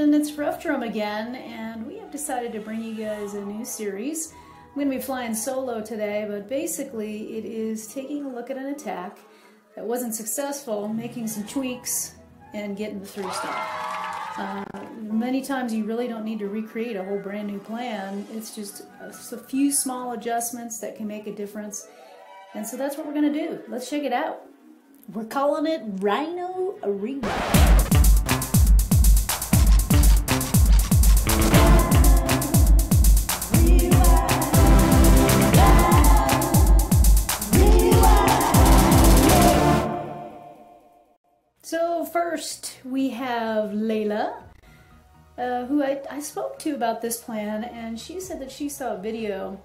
attention, it's Ruff again, and we have decided to bring you guys a new series. I'm going to be flying solo today, but basically it is taking a look at an attack that wasn't successful, making some tweaks, and getting the 3-star. Many times you really don't need to recreate a whole brand new plan. It's just a few small adjustments that can make a difference. And so that's what we're going to do. Let's check it out. We're calling it Rhino Rewind. So first we have Layla, who I spoke to about this plan, and she said that she saw a video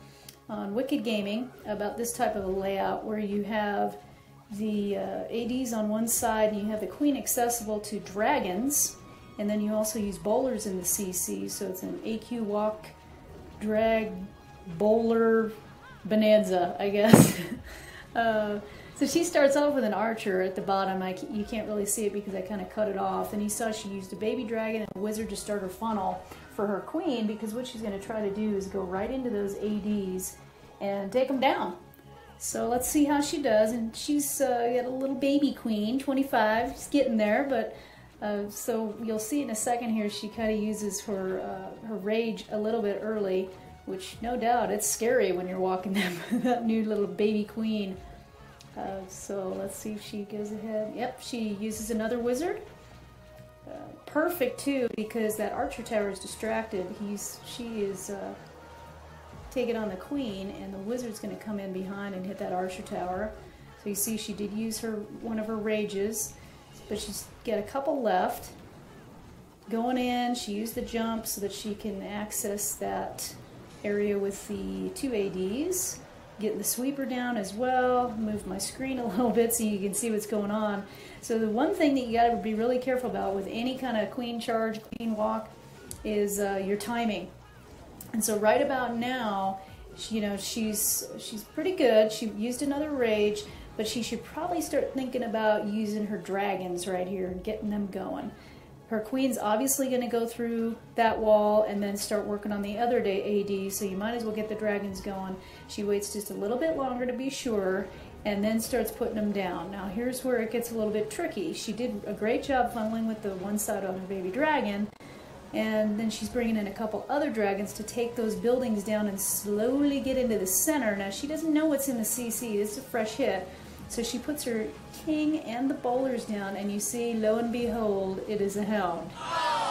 on Wicked Gaming about this type of a layout where you have the ADs on one side and you have the queen accessible to dragons, and then you also use bowlers in the CC, so it's an AQ walk, drag, bowler, bonanza, I guess. So she starts off with an archer at the bottom. You can't really see it because I kind of cut it off. And you saw she used a baby dragon and a wizard to start her funnel for her queen, because what she's going to try to do is go right into those ADs and take them down. So let's see how she does. And she's got a little baby queen, 25. She's getting there, but so you'll see in a second here she kind of uses her rage a little bit early, which no doubt it's scary when you're walking that new little baby queen. So let's see if she goes ahead. Yep, she uses another wizard. Perfect too, because that archer tower is distracted. She is taking on the queen, and the wizard's going to come in behind and hit that archer tower. So you see she did use one of her rages, but she's got a couple left. Going in, she used the jump so that she can access that area with the 2 ADs. Getting the sweeper down as well. Move my screen a little bit so you can see what's going on. So the one thing that you got to be really careful about with any kind of queen charge, queen walk, is your timing. And so right about now, she's pretty good. She used another rage, but she should probably start thinking about using her dragons right here and getting them going. Her queen's obviously going to go through that wall and then start working on the other AD, so you might as well get the dragons going. She waits just a little bit longer to be sure, and then starts putting them down. Now here's where it gets a little bit tricky. She did a great job funneling with the one side on her baby dragon, and then she's bringing in a couple other dragons to take those buildings down and slowly get into the center. Now she doesn't know what's in the CC. It's a fresh hit. So she puts her king and the bowlers down, and you see, lo and behold, it is a hound,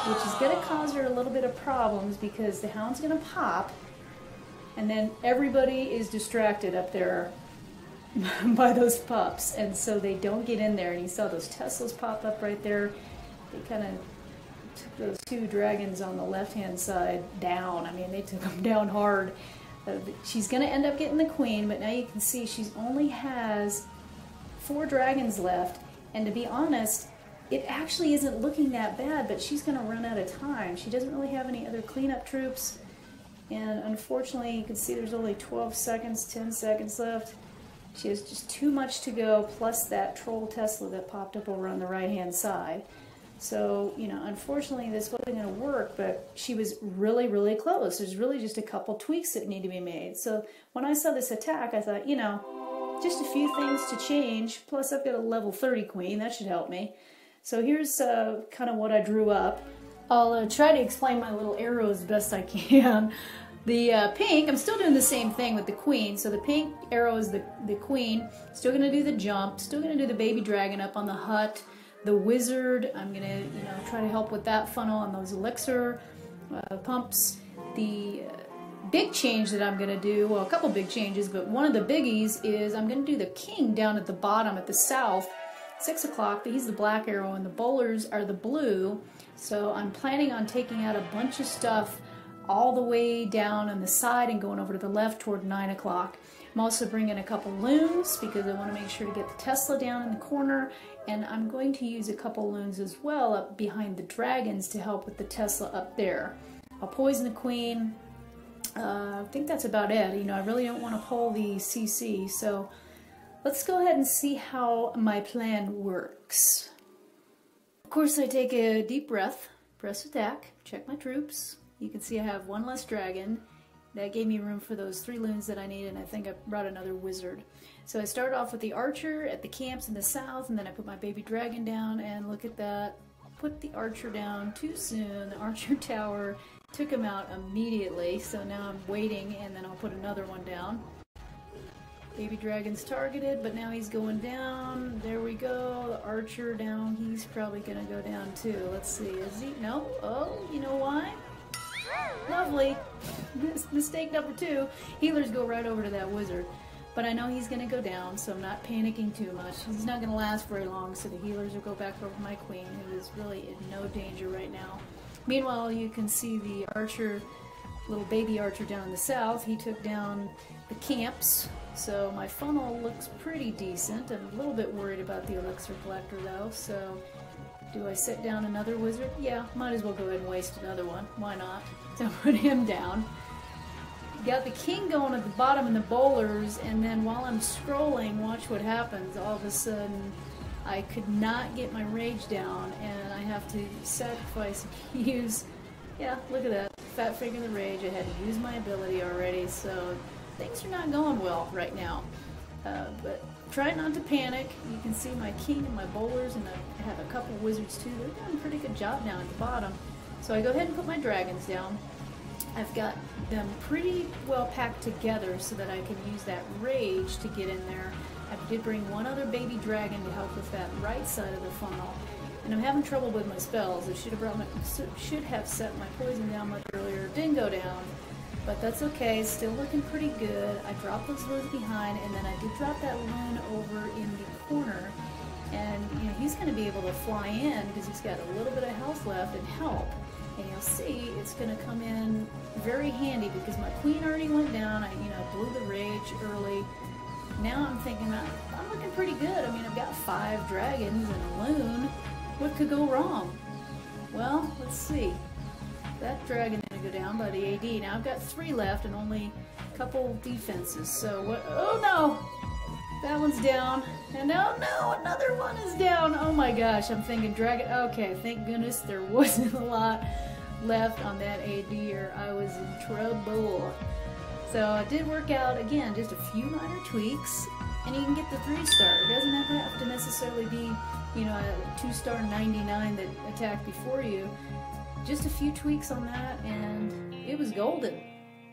which is going to cause her a little bit of problems because the hound's going to pop, and then everybody is distracted up there by those pups, and so they don't get in there. And you saw those Teslas pop up right there. They kind of took those 2 dragons on the left-hand side down. I mean, they took them down hard. She's going to end up getting the queen, but now you can see she only has 4 dragons left, and to be honest, it actually isn't looking that bad, but she's going to run out of time. She doesn't really have any other cleanup troops, and unfortunately you can see there's only 12 seconds, 10 seconds left. She has just too much to go, plus that troll Tesla that popped up over on the right hand side. So, unfortunately this wasn't going to work, but she was really, really close. There's really just a couple tweaks that need to be made. So when I saw this attack, I thought, just a few things to change, plus I've got a level 30 queen, that should help me. So here's kind of what I drew up. I'll try to explain my little arrows best I can. The pink, I'm still doing the same thing with the queen. So the pink arrow is the queen, still going to do the jump, still going to do the baby dragon up on the hut. The wizard, I'm going to try to help with that funnel on those elixir pumps. The big change that I'm going to do, well, a couple big changes, but one of the biggies is I'm going to do the king down at the bottom at the south, 6 o'clock, but he's the black arrow, and the bowlers are the blue. So I'm planning on taking out a bunch of stuff all the way down on the side and going over to the left toward 9 o'clock. I'm also bringing a couple loons because I want to make sure to get the Tesla down in the corner, and I'm going to use a couple loons as well up behind the dragons to help with the Tesla up there. I'll poison the queen. I think that's about it. I really don't want to pull the CC, so let's go ahead and see how my plan works. Of course, I take a deep breath press attack, check my troops. You can see I have one less dragon. That gave me room for those 3 loons that I need, and I think I brought another wizard. So I started off with the archer at the camps in the south, and then I put my baby dragon down, and look at that. Put the archer down too soon. The archer tower took him out immediately, so now I'm waiting, and then I'll put another one down. Baby dragon's targeted, but now he's going down. There we go. The archer down. He's probably gonna go down too. Let's see. Is he? No? Oh, you know why? Lovely. Mistake number 2. Healers go right over to that wizard. But I know he's going to go down, so I'm not panicking too much. He's not going to last very long, so the healers will go back over my queen, who is really in no danger right now. Meanwhile, you can see the archer, little baby archer down in the south. He took down the camps, so my funnel looks pretty decent. I'm a little bit worried about the elixir collector, though, so... Do I set down another wizard? Yeah, might as well go ahead and waste another one. Why not? So put him down. Got the king going at the bottom in the bowlers, and then while I'm scrolling, watch what happens. All of a sudden, I could not get my rage down, and I have to sacrifice and use... Yeah, look at that. Fat finger the rage. I had to use my ability already, so things are not going well right now. But try not to panic. You can see my king and my bowlers, and I have a couple wizards too. They're doing a pretty good job down at the bottom. So I go ahead and put my dragons down. I've got them pretty well packed together so that I can use that rage to get in there. I did bring one other baby dragon to help with that right side of the funnel. And I'm having trouble with my spells. I should have set my poison down much earlier. Didn't go down. But that's okay, it's still looking pretty good. I dropped those loons behind, and then I did drop that loon over in the corner. And you know, he's going to be able to fly in because he's got a little bit of health left and help. And you'll see it's going to come in very handy because my queen already went down. I blew the rage early. Now I'm thinking I'm looking pretty good. I mean, I've got 5 dragons and a loon. What could go wrong? Well, let's see. That dragon's gonna go down by the AD. Now I've got 3 left and only a couple defenses. So what? Oh no! That one's down. And oh no, another one is down. Oh my gosh, I'm thinking dragon. Okay, thank goodness there wasn't a lot left on that AD or I was in trouble. So it did work out, again, just a few minor tweaks. And you can get the 3-star. It doesn't have to necessarily be, a 2-star 99 that attacked before you. Just a few tweaks on that, and it was golden.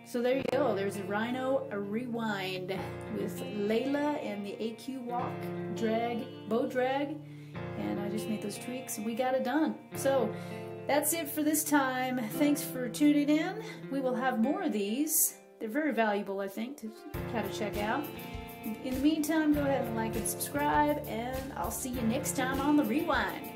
So there you go. There's a Rhino Rewind with Layla and the AQ Walk, BoDrag, and I just made those tweaks, and we got it done. So that's it for this time. Thanks for tuning in. We will have more of these. They're very valuable, I think, to kind of check out. In the meantime, go ahead and like and subscribe, and I'll see you next time on the Rewind.